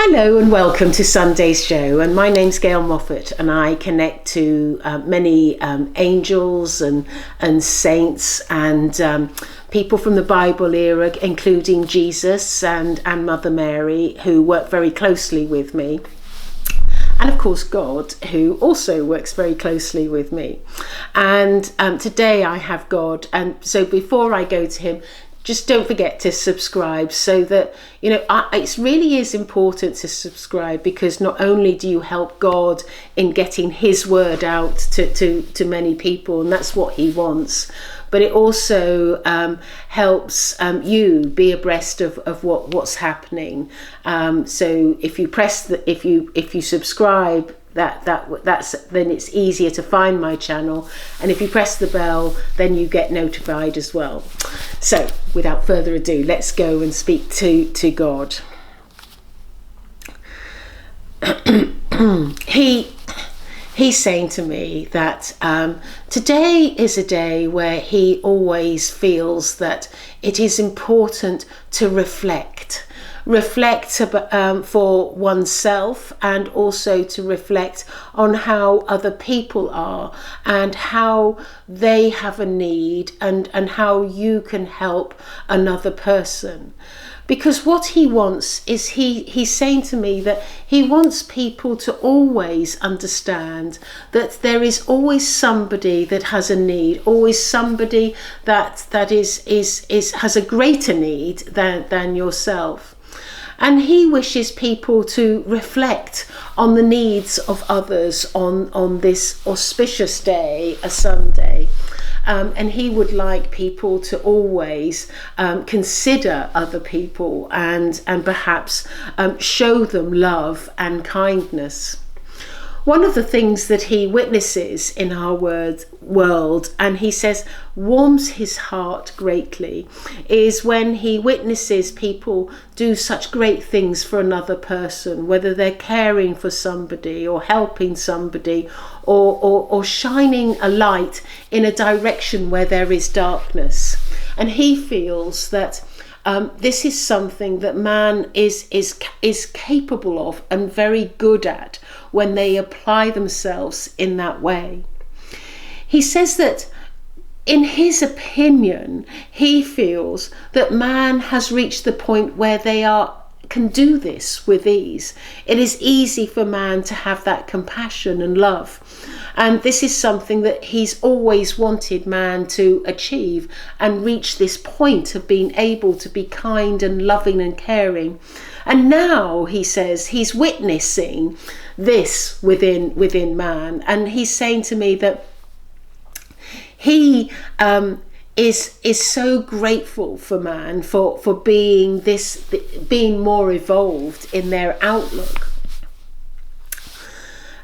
Hello and welcome to Sunday's show, and my name's Gail Moffat, and I connect to many angels and saints and people from the Bible era, including Jesus and Mother Mary, who work very closely with me. And of course God, who also works very closely with me. And today I have God, and so before I go to him, just don't forget to subscribe, so that, it really is important to subscribe, because not only do you help God in getting his word out to many people, and that's what he wants, but it also helps you be abreast of what's happening. So if you if you subscribe, that's then it's easier to find my channel, and if you press the bell, then you get notified as well. So without further ado, let's go and speak to God. He's saying to me that today is a day where he always feels that it is important to reflect for oneself, and also to reflect on how other people are and how they have a need, and how you can help another person. Because what he wants is, he's saying to me that he wants people to always understand that there is always somebody that has a need, always somebody that has a greater need than yourself. And he wishes people to reflect on the needs of others on this auspicious day, a Sunday. And he would like people to always consider other people and perhaps show them love and kindness. One of the things that he witnesses in our world, and he says warms his heart greatly, is when he witnesses people do such great things for another person, whether they're caring for somebody or helping somebody, or shining a light in a direction where there is darkness. And he feels that this is something that man is capable of and very good at when they apply themselves in that way. He says that, in his opinion, he feels that man has reached the point where can do this with ease. It is easy for man to have that compassion and love. And this is something that he's always wanted man to achieve, and reach this point of being able to be kind and loving and caring. And now, he says, he's witnessing this within man. And he's saying to me that he is so grateful for man for being more evolved in their outlook.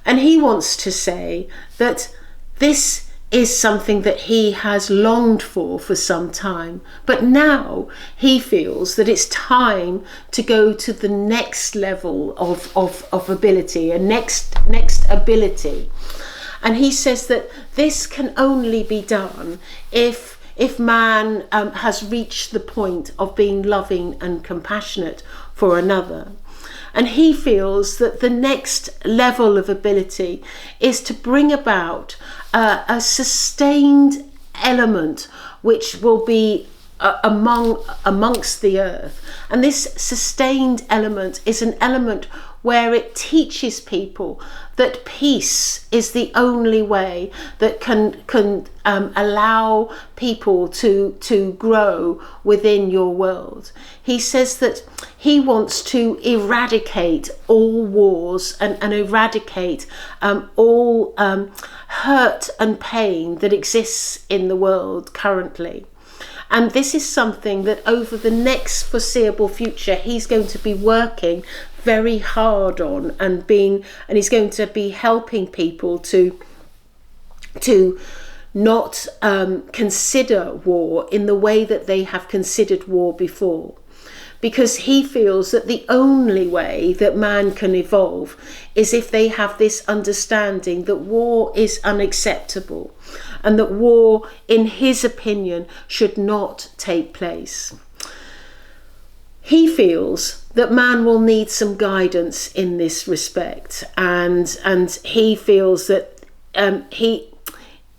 And he wants to say that this is something that he has longed for some time, but now he feels that it's time to go to the next level of ability, a next ability. And he says that this can only be done if man has reached the point of being loving and compassionate for another. And he feels that the next level of ability is to bring about a sustained element which will be amongst the earth. And this sustained element is an element where it teaches people that peace is the only way that can allow people to grow within your world. He says that he wants to eradicate all wars and eradicate all hurt and pain that exists in the world currently. And this is something that over the next foreseeable future he's going to be working very hard on, and he's going to be helping people to not consider war in the way that they have considered war before. Because he feels that the only way that man can evolve is if they have this understanding that war is unacceptable, and that war, in his opinion, should not take place. He feels that man will need some guidance in this respect, and he feels that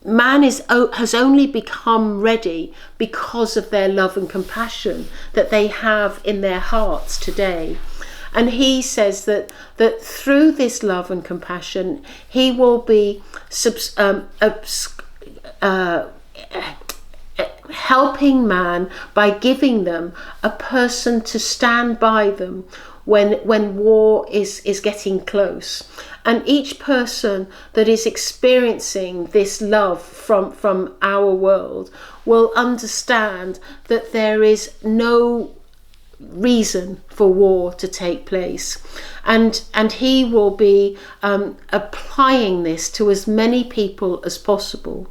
man has only become ready because of their love and compassion that they have in their hearts today. And he says that through this love and compassion, he will be helping man by giving them a person to stand by them when war is getting close. And each person that is experiencing this love from our world will understand that there is no reason for war to take place, and he will be applying this to as many people as possible.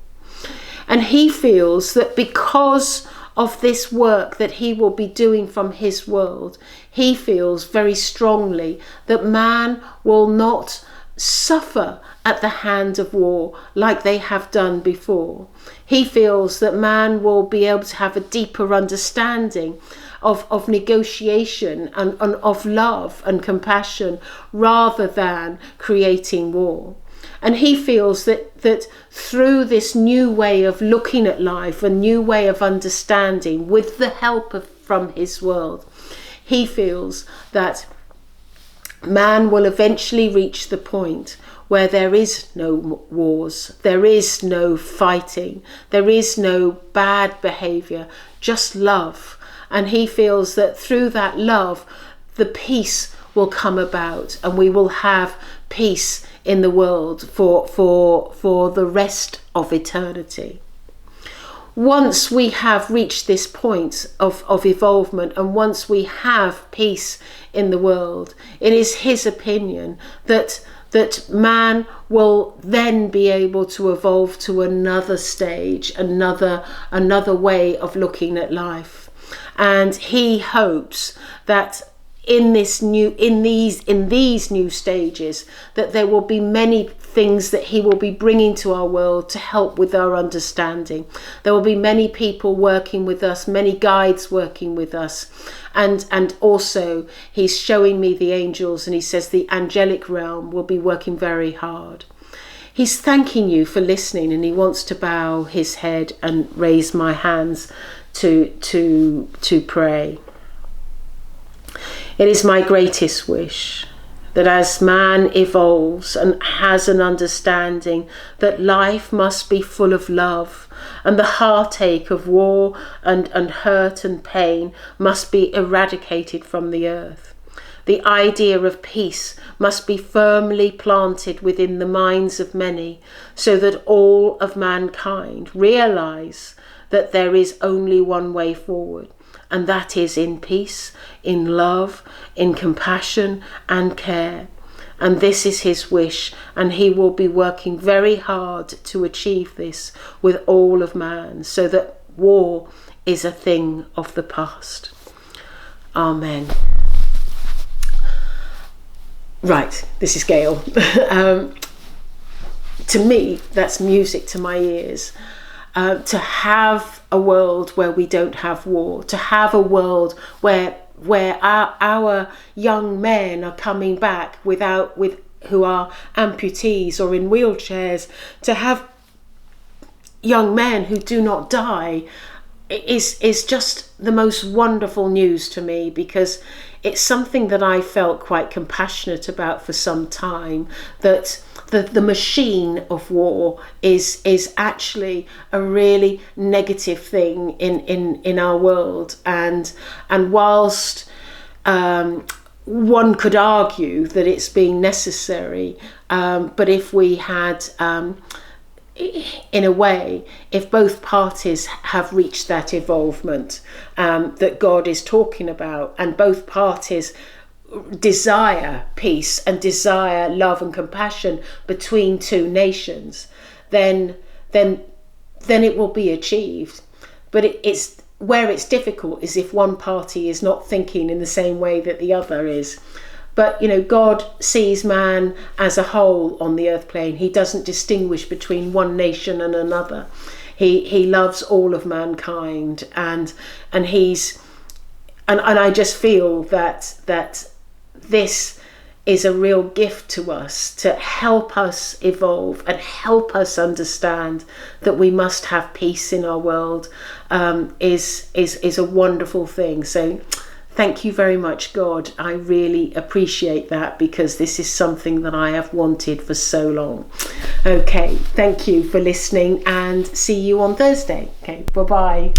And he feels that because of this work that he will be doing from his world, he feels very strongly that man will not suffer at the hand of war like they have done before. He feels that man will be able to have a deeper understanding of negotiation and of love and compassion rather than creating war. And he feels that through this new way of looking at life, a new way of understanding with the help from his world, he feels that man will eventually reach the point where there is no wars, there is no fighting, there is no bad behavior, just love. And he feels that through that love, the peace will come about, and we will have peace in the world for the rest of eternity. Once we have reached this point of evolvement, and once we have peace in the world, it is his opinion that man will then be able to evolve to another stage, another way of looking at life. And he hopes that in these new stages, that there will be many things that he will be bringing to our world to help with our understanding. There will be many people working with us, many guides working with us, and also he's showing me the angels, and he says the angelic realm will be working very hard. He's thanking you for listening, and he wants to bow his head and raise my hands to pray. It is my greatest wish that as man evolves and has an understanding that life must be full of love, and the heartache of war and hurt and pain must be eradicated from the earth. The idea of peace must be firmly planted within the minds of many, so that all of mankind realize that there is only one way forward, and that is in peace, in love, in compassion and care. And this is his wish, and he will be working very hard to achieve this with all of man, so that war is a thing of the past. Amen. Right, this is Gail. To me, that's music to my ears. To have a world where we don't have war, to have a world where our young men are coming back who are amputees or in wheelchairs, to have young men who do not die is just the most wonderful news to me, because it's something that I felt quite compassionate about for some time, that the machine of war is actually a really negative thing in our world, and whilst one could argue that it's being necessary, but if we had in a way, if both parties have reached that evolvement that God is talking about, and both parties desire peace and desire love and compassion between two nations, then it will be achieved. But it's where it's difficult is if one party is not thinking in the same way that the other is. But God sees man as a whole on the earth plane. He doesn't distinguish between one nation and another. He loves all of mankind, and he's and I just feel that this is a real gift to us, to help us evolve and help us understand that we must have peace in our world, is a wonderful thing. So thank you very much, God. I really appreciate that, because this is something that I have wanted for so long. Okay, thank you for listening, and see you on Thursday. Okay, bye-bye.